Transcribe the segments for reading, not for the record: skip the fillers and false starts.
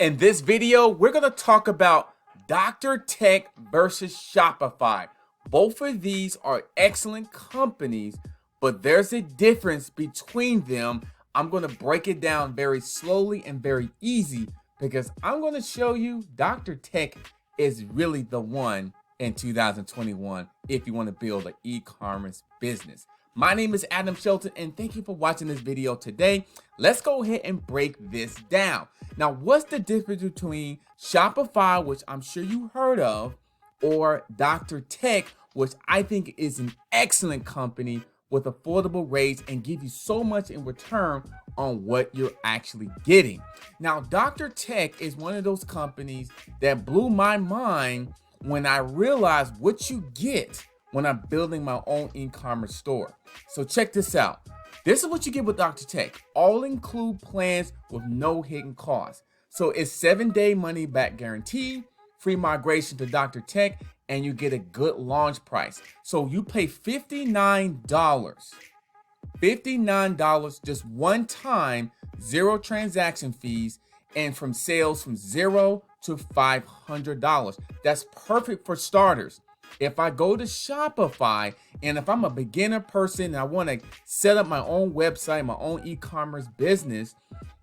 In this video, we're going to talk about dr.tech versus Shopify. Both of these are excellent companies, but there's a difference between them. I'm going to break it down very slowly and very easy because I'm going to show you dr.tech is really the one in 2021 if you want to build an e-commerce business. My name is Adam Shelton, and thank you for watching this video today. Let's go ahead and break this down. Now, what's the difference between Shopify, which I'm sure you heard of, or dr.tech, which I think is an excellent company with affordable rates and give you so much in return on what you're actually getting. Now, dr.tech is one of those companies that blew my mind when I realized what you get when I'm building my own e-commerce store. So check this out. This is what you get with dr.tech. All include plans with no hidden costs. So it's 7-day money back guarantee, free migration to dr.tech, and you get a good launch price. So you pay $59 just one time, zero transaction fees, and from sales from $0 to $500. That's perfect for starters. If I go to Shopify and if I'm a beginner person and I want to set up my own website, my own e-commerce business,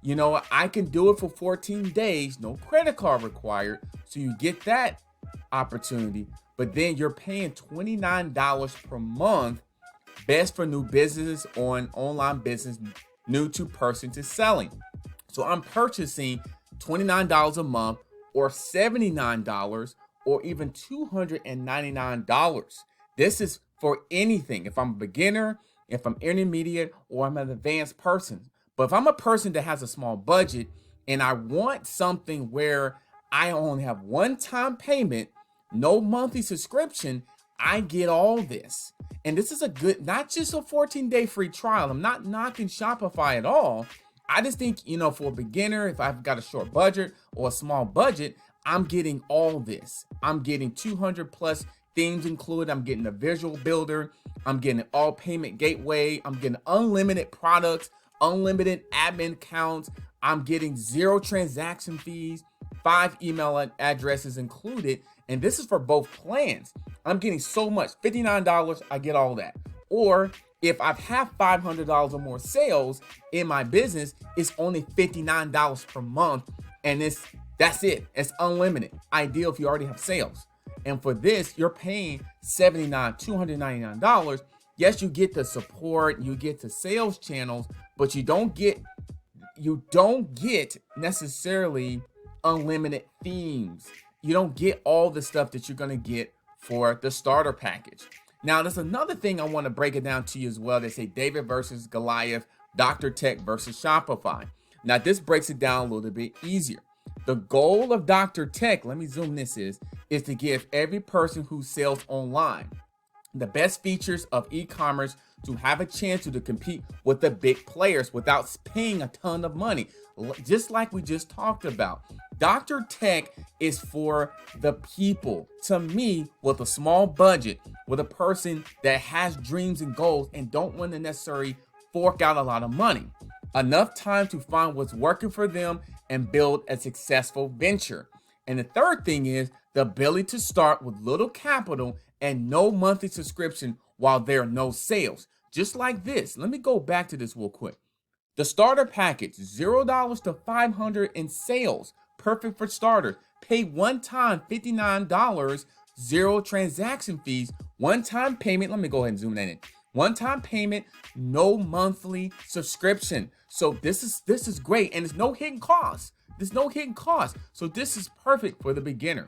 you know, I can do it for 14 days, no credit card required. So you get that opportunity, but then you're paying $29 per month, best for new businesses on online business, new to person to selling. So I'm purchasing $29 a month or $79 or even $299. This is for anything. If I'm a beginner, if I'm intermediate, or I'm an advanced person. But if I'm a person that has a small budget and I want something where I only have one-time payment, no monthly subscription, I get all this. And this is a good, not just a 14-day free trial. I'm not knocking Shopify at all. I just think, you know, for a beginner, if I've got a short budget or a small budget, I'm getting all this. I'm getting 200 plus themes included. I'm getting a visual builder. I'm getting an all payment gateway. I'm getting unlimited products, unlimited admin accounts. I'm getting 0 transaction fees, 5 email addresses included. And this is for both plans. I'm getting so much, $59, I get all that. Or if I have $500 or more sales in my business, it's only $59 per month. And that's it. It's unlimited. Ideal if you already have sales. And for this, you're paying $299. Yes, you get the support, you get the sales channels, but you don't get necessarily unlimited themes. You don't get all the stuff that you're going to get for the starter package. Now, there's another thing I want to break it down to you as well. They say David versus Goliath, dr.tech versus Shopify. Now, this breaks it down a little bit easier. The goal of dr.tech, let me zoom this is to give every person who sells online the best features of e-commerce to have a chance to compete with the big players without paying a ton of money. Just like we just talked about. dr.tech is for the people, to me, with a small budget, with a person that has dreams and goals and don't want to necessarily fork out a lot of money. Enough time to find what's working for them and build a successful venture. And the third thing is the ability to start with little capital and no monthly subscription while there are no sales. Just like this. Let me go back to this real quick. The starter package, $0 to $500 in sales. Perfect for starters. Pay one time $59, 0 transaction fees, one-time payment. Let me go ahead and zoom that in. One-time payment, no monthly subscription. So this is great, and there's no hidden costs. There's no hidden costs. So this is perfect for the beginner.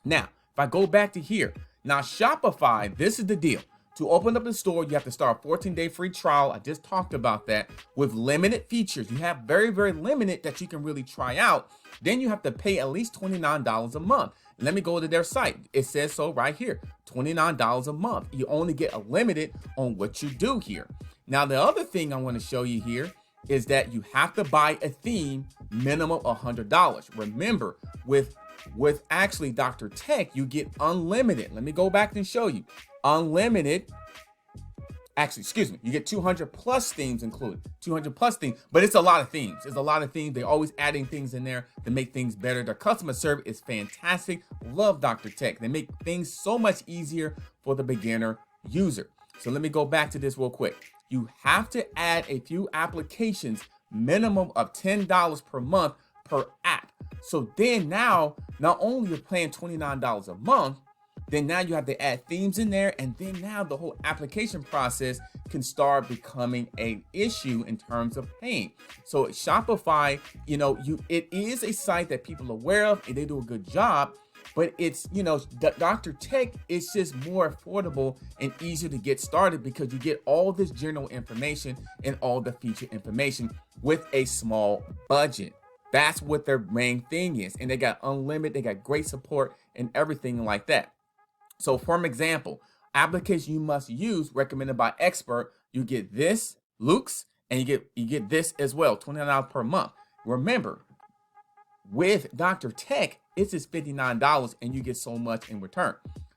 Now, if I go back to here, now Shopify, this is the deal. To open up the store, you have to start a 14-day free trial. I just talked about that with limited features. You have very, very limited that you can really try out. Then you have to pay at least $29 a month. Let me go to their site. It says so right here, $29 a month. You only get a limited on what you do here. Now, the other thing I want to show you here is that you have to buy a theme, minimum $100. Remember, with actually dr.tech, you get unlimited. Let me go back and show you. Unlimited Actually, excuse me, you get 200 plus themes included, 200 plus themes, but it's a lot of themes. It's a lot of themes. They're always adding things in there to make things better. Their customer service is fantastic. Love Dr. Tech. They make things so much easier for the beginner user. So let me go back to this real quick. You have to add a few applications, minimum of $10 per month per app. So then now, not only you're paying $29 a month, then now you have to add themes in there, and then now the whole application process can start becoming an issue in terms of paying. So Shopify, it is a site that people are aware of and they do a good job, but it's, Dr. Tech is just more affordable and easier to get started because you get all this general information and all the feature information with a small budget. That's what their main thing is. And they got unlimited, they got great support and everything like that. So for example, application you must use recommended by expert, you get this, 𝐂𝐭, and you get this as well, $29 per month. Remember, with Dr. Tech, it's just $59 and you get so much in return.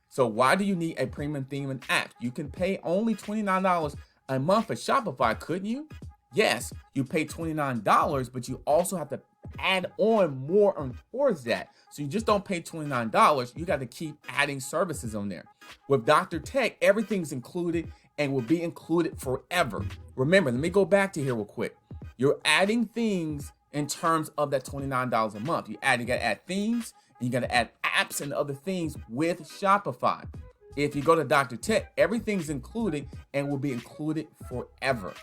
So why do you need a premium theme and app? You can pay only $29 a month for Shopify, couldn't you? Yes, you pay $29, but you also have to add on more on towards that. So you just don't pay $29. You got to keep adding services on there. With Dr. Tech, everything's included and will be included forever. Remember, let me go back to here real quick. You're adding things in terms of that $29 a month. You got to add themes, and you got to add apps and other things with Shopify. If you go to Dr. Tech, everything's included and will be included forever.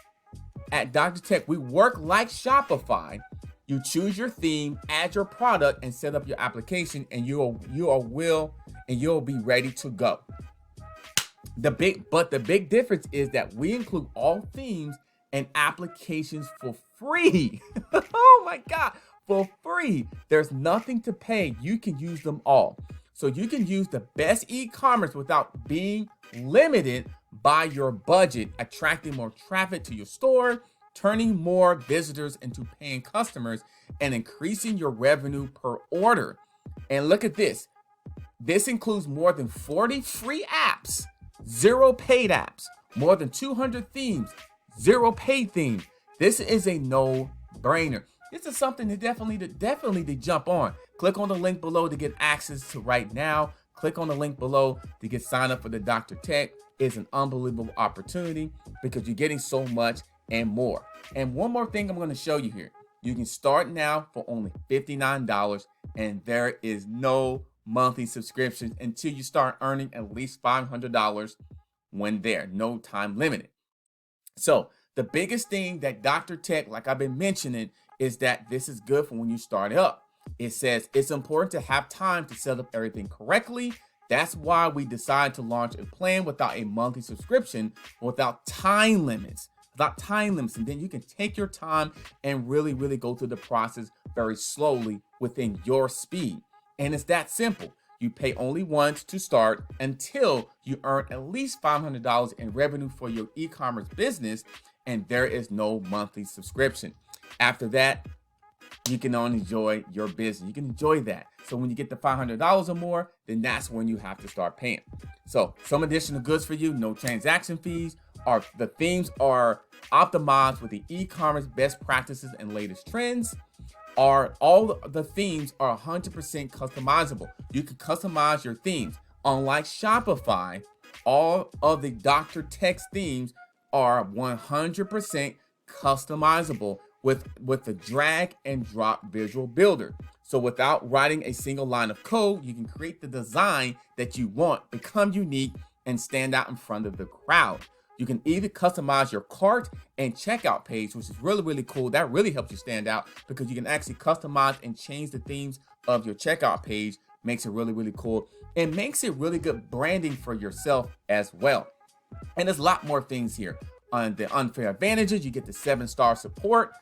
At Dr. Tech, we work like Shopify. You choose your theme, add your product, and set up your application, and you'll be ready to go. The big difference is that we include all themes and applications for free. Oh my God, for free. There's nothing to pay. You can use them all. So you can use the best e-commerce without being limited by your budget, attracting more traffic to your store, turning more visitors into paying customers, and increasing your revenue per order. And look at this. This includes more than 40 free apps, 0 paid apps, more than 200 themes, 0 paid themes. This is a no-brainer. This is something to definitely to jump on. Click on the link below to get access to right now. Click on the link below to get signed up for the Dr. Tech. It's an unbelievable opportunity because you're getting so much and more. And one more thing I'm going to show you here. You can start now for only $59, and there is no monthly subscription until you start earning at least $500 when there. No time limited. So the biggest thing that Dr. Tech, like I've been mentioning, is that this is good for when you start up. It says it's important to have time to set up everything correctly. That's why we decided to launch a plan without a monthly subscription, without time limits. And then you can take your time and really go through the process very slowly within your speed. And it's that simple. You pay only once to start until you earn at least $500 in revenue for your e-commerce business, and there is no monthly subscription. After that, you can only enjoy your business. You can enjoy that. So when you get the $500 or more, then that's when you have to start paying. So some additional goods for you, no transaction fees. The themes are optimized with the e-commerce best practices and latest trends. All the themes are 100% customizable. You can customize your themes. Unlike Shopify, all of the Dr. Tech themes are 100% customizable with the drag and drop visual builder. So without writing a single line of code, you can create the design that you want, become unique, and stand out in front of the crowd. You can either customize your cart and checkout page, which is really cool. That really helps you stand out because you can actually customize and change the themes of your checkout page. Makes it really cool. It makes it really good branding for yourself as well. And there's a lot more things here. On the unfair advantages, you get the 7-star support.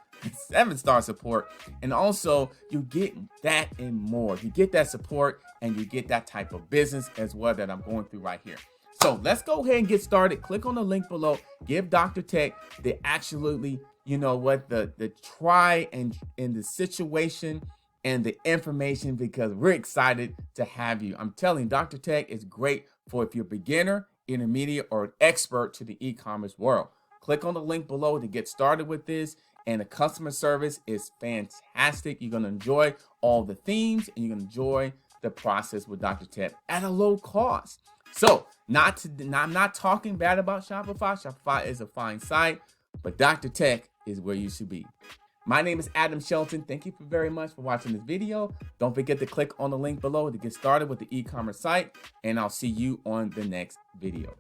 7-star support, and also you get that and more. You get that support and you get that type of business as well that I'm going through right here. So let's go ahead and get started. Click on the link below. Give Dr. Tech the absolutely, the try and the situation and the information because we're excited to have you. I'm telling you, Dr. Tech is great for if you're a beginner intermediate, or an expert to the e-commerce world. Click on the link below to get started with this. And the customer service is fantastic. You're going to enjoy all the themes, and you're going to enjoy the process with Dr. Tech at a low cost. So, I'm not talking bad about Shopify. Shopify is a fine site, but Dr. Tech is where you should be. My name is Adam Shelton. Thank you very much for watching this video. Don't forget to click on the link below to get started with the e-commerce site, and I'll see you on the next video.